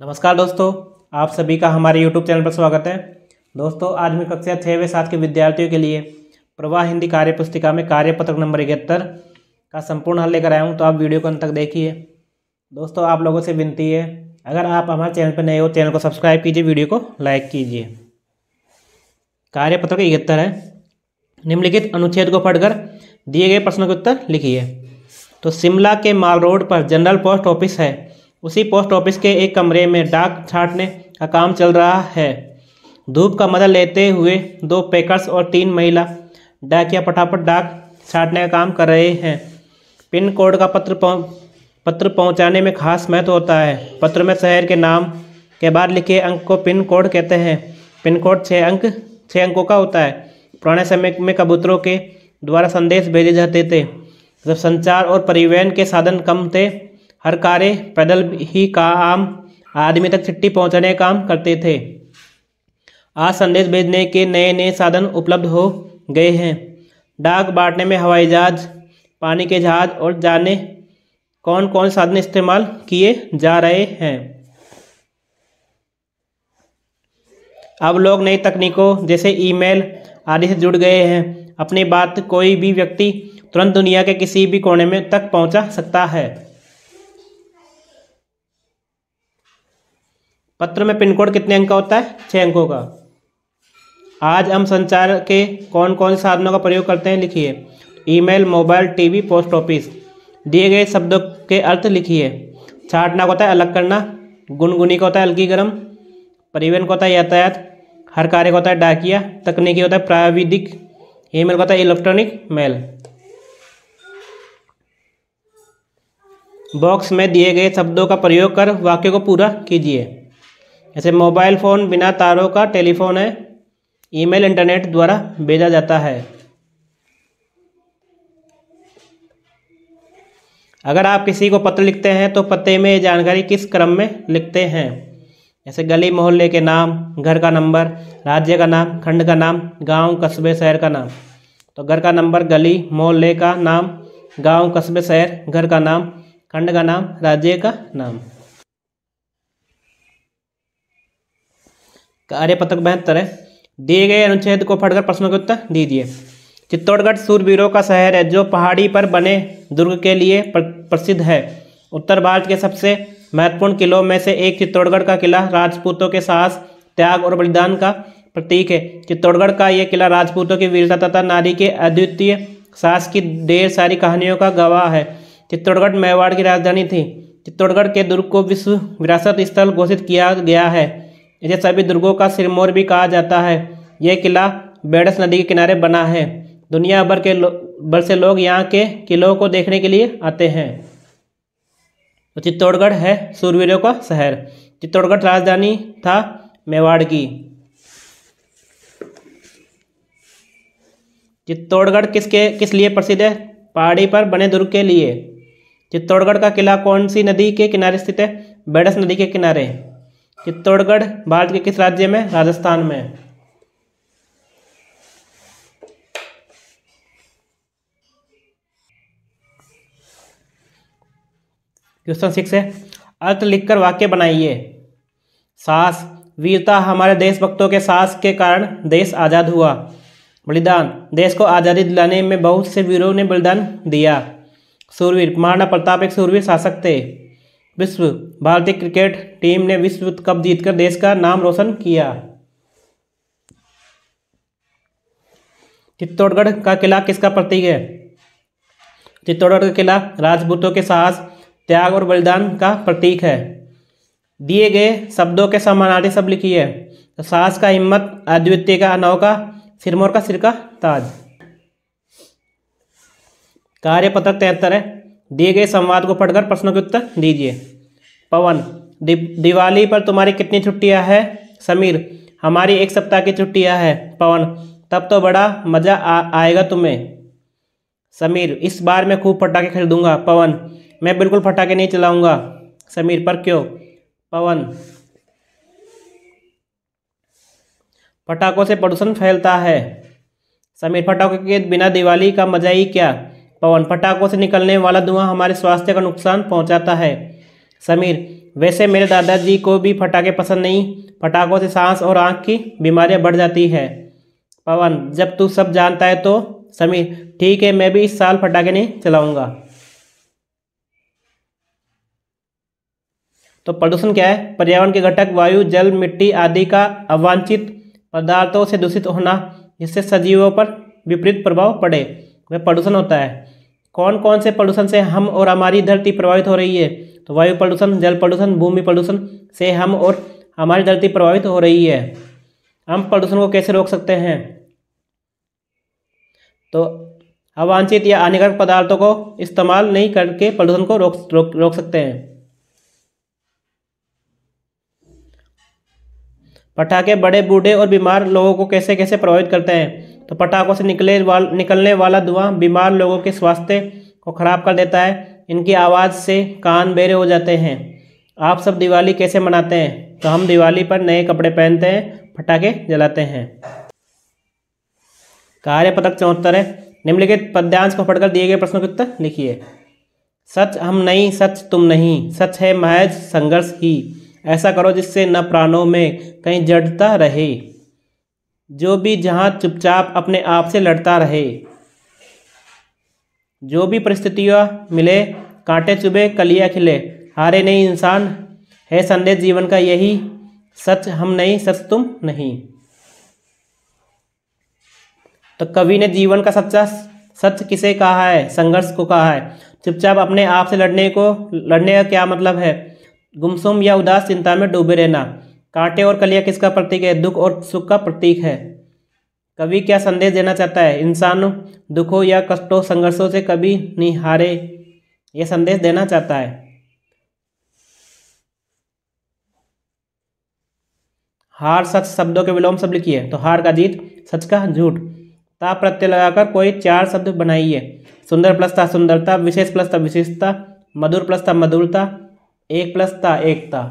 नमस्कार दोस्तों, आप सभी का हमारे YouTube चैनल पर स्वागत है। दोस्तों, आज मैं कक्षा 6 व 7 के विद्यार्थियों के लिए प्रवाह हिंदी कार्य पुस्तिका में कार्यपत्रक नंबर 71 का संपूर्ण हल लेकर आया हूं, तो आप वीडियो को अंत तक देखिए। दोस्तों, आप लोगों से विनती है, अगर आप हमारे चैनल पर नए हो, चैनल को सब्सक्राइब कीजिए, वीडियो को लाइक कीजिए। कार्यपत्रक 71 है। निम्नलिखित अनुच्छेद को पढ़कर दिए गए प्रश्नों के उत्तर लिखिए। तो शिमला के माल रोड पर जनरल पोस्ट ऑफिस है। उसी पोस्ट ऑफिस के एक कमरे में डाक छांटने का काम चल रहा है। धूप का मजा लेते हुए 2 पैकर्स और 3 महिला डाकिया फटाफट डाक छांटने का काम कर रहे हैं। पिन कोड का पत्र पहुंचाने में खास महत्व होता है। पत्र में शहर के नाम के बाद लिखे अंक को पिन कोड कहते हैं। पिन कोड 6 अंकों का होता है। पुराने समय में कबूतरों के द्वारा संदेश भेजे जाते थे। जब संचार और परिवहन के साधन कम थे, हर कार्य पैदल ही का आम आदमी तक चिट्ठी पहुंचाने का काम करते थे। आज संदेश भेजने के नए नए साधन उपलब्ध हो गए हैं। डाक बांटने में हवाई जहाज, पानी के जहाज और जाने कौन कौन साधन इस्तेमाल किए जा रहे हैं। अब लोग नई तकनीकों जैसे ईमेल आदि से जुड़ गए हैं। अपनी बात कोई भी व्यक्ति तुरंत दुनिया के किसी भी कोने में तक पहुंचा सकता है। पत्र में पिन कोड कितने अंक का होता है? 6 अंकों का। आज हम संचार के कौन कौन से साधनों का प्रयोग करते हैं, लिखिए। Email, mobile, TV, post office. दिए गए शब्दों के अर्थ लिखिए। छांटना का होता है अलग करना। गुनगुनी का होता है अलगी गरम। परिवहन का होता है यातायात। हर कार्य का होता है डाकिया। तकनीकी होता है प्राविधिक। ईमेल का होता है इलेक्ट्रॉनिक मेल। बॉक्स में दिए गए शब्दों का प्रयोग कर वाक्य को पूरा कीजिए। जैसे मोबाइल फ़ोन बिना तारों का टेलीफोन है। ईमेल इंटरनेट द्वारा भेजा जाता है। अगर आप किसी को पत्र लिखते हैं तो पते में जानकारी किस क्रम में लिखते हैं? जैसे गली मोहल्ले के नाम, घर का नंबर, राज्य का नाम, खंड का नाम, गांव, कस्बे, शहर का नाम। तो घर का नंबर, गली मोहल्ले का नाम, गांव, कस्बे, शहर, घर का नाम, खंड का नाम, राज्य का नाम। कार्यपत्रक 72 है। दिए गए अनुच्छेद को पढ़कर प्रश्नों के उत्तर दीजिए। चित्तौड़गढ़ शूरवीरों का शहर है जो पहाड़ी पर बने दुर्ग के लिए प्रसिद्ध है। उत्तर भारत के सबसे महत्वपूर्ण किलों में से एक चित्तौड़गढ़ का किला राजपूतों के साहस, त्याग और बलिदान का प्रतीक है। चित्तौड़गढ़ का यह किला राजपूतों की वीरता तथा नारी के अद्वितीय साहस की ढेर सारी कहानियों का गवाह है। चित्तौड़गढ़ मेवाड़ की राजधानी थी। चित्तौड़गढ़ के दुर्ग को विश्व विरासत स्थल घोषित किया गया है। इसे सभी दुर्गों का सिरमौर भी कहा जाता है। यह किला बेडस नदी के किनारे बना है। दुनिया भर से लोग यहाँ के किलों को देखने के लिए आते हैं। तो चित्तौड़गढ़ है शूरवीरों का शहर। चित्तौड़गढ़ राजधानी था मेवाड़ की। चित्तौड़गढ़ किस लिए प्रसिद्ध है? पहाड़ी पर बने दुर्ग के लिए। चित्तौड़गढ़ का किला कौन सी नदी के किनारे स्थित है? बेडस नदी के किनारे। चित्तौड़गढ़ भारत के किस राज्य में? राजस्थान में। क्वेश्चन 6 है। अर्थ लिखकर वाक्य बनाइए। साहस, वीरता, हमारे देशभक्तों के साहस के कारण देश आज़ाद हुआ। बलिदान, देश को आज़ादी दिलाने में बहुत से वीरों ने बलिदान दिया। शूरवीर, महाराणा प्रताप एक शूरवीर शासक थे। विश्व, भारतीय क्रिकेट टीम ने विश्व कप जीतकर देश का नाम रोशन किया। चित्तौड़गढ़ का किला किसका प्रतीक है? चित्तौड़गढ़ का किला राजपूतों के साहस, त्याग और बलिदान का प्रतीक है। दिए गए शब्दों के समानार्थी शब्द लिखिए। तो साहस का हिम्मत, अद्वितीय का अनोखा, सिरमौर का सिर का ताज। कार्यपत्रक 73 है। दिए गए संवाद को पढ़कर प्रश्नों के उत्तर दीजिए। पवन, दिवाली पर तुम्हारी कितनी छुट्टियां हैं? समीर, हमारी 1 सप्ताह की छुट्टियां हैं। पवन, तब तो बड़ा मजा आएगा तुम्हें। समीर, इस बार मैं खूब पटाखे खरीदूंगा। पवन, मैं बिल्कुल पटाखे नहीं चलाऊंगा। समीर, पर क्यों? पवन, पटाखों से प्रदूषण फैलता है। समीर, पटाखों के बिना दिवाली का मजा ही क्या? पवन, पटाखों से निकलने वाला धुआं हमारे स्वास्थ्य का नुकसान पहुंचाता है। समीर, वैसे मेरे दादाजी को भी पटाखे पसंद नहीं, पटाखों से सांस और आँख की बीमारियां बढ़ जाती है। पवन, जब तू सब जानता है तो। समीर, ठीक है, मैं भी इस साल पटाखे नहीं चलाऊंगा। तो प्रदूषण क्या है? पर्यावरण के घटक वायु, जल, मिट्टी आदि का अवांछित पदार्थों से दूषित होना, जिससे सजीवों पर विपरीत प्रभाव पड़े, वह प्रदूषण होता है। कौन कौन से प्रदूषण से हम और हमारी धरती प्रभावित हो रही है? तो वायु प्रदूषण, जल प्रदूषण, भूमि प्रदूषण से हम और हमारी धरती प्रभावित हो रही है। हम प्रदूषण को कैसे रोक सकते हैं? तो अवांछित या हानिकारक पदार्थों को इस्तेमाल नहीं करके प्रदूषण को रोक सकते हैं। पटाखे बड़े, बूढ़े और बीमार लोगों को कैसे कैसे प्रभावित करते हैं? तो पटाखों से निकलने वाला धुआं बीमार लोगों के स्वास्थ्य को खराब कर देता है। इनकी आवाज़ से कान बहरे हो जाते हैं। आप सब दिवाली कैसे मनाते हैं? तो हम दिवाली पर नए कपड़े पहनते हैं, पटाखे जलाते हैं। कार्यपत्रक 74 है। निम्नलिखित पद्यांश को पढ़कर दिए गए प्रश्नों के उत्तर लिखिए। सच हम नहीं, सच तुम नहीं, सच है महज संघर्ष ही, ऐसा करो जिससे न प्राणों में कहीं जड़ता रहे, जो भी जहां चुपचाप अपने आप से लड़ता रहे, जो भी परिस्थितियां मिले, कांटे चुभे कलियां खिले, हारे नहीं इंसान, है संदेश जीवन का यही, सच हम नहीं, सच तुम नहीं। तो कवि ने जीवन का सच्चा सच किसे कहा है? संघर्ष को कहा है। चुपचाप अपने आप से लड़ने का क्या मतलब है? गुमसुम या उदास चिंता में डूबे रहना। कांटे और कलियां किसका प्रतीक है? दुख और सुख का प्रतीक है। कवि क्या संदेश देना चाहता है? इंसान दुखों या कष्टों, संघर्षों से कभी नहीं हारे, यह संदेश देना चाहता है। हार सच शब्दों के विलोम शब्द लिखिए। तो हार का जीत, सच का झूठ। ता प्रत्यय लगाकर कोई 4 शब्द बनाइए। सुंदर प्लस था सुंदरता, विशेष प्लस था विशेषता, मधुर प्लस था मधुरता, एक प्लस था एकता।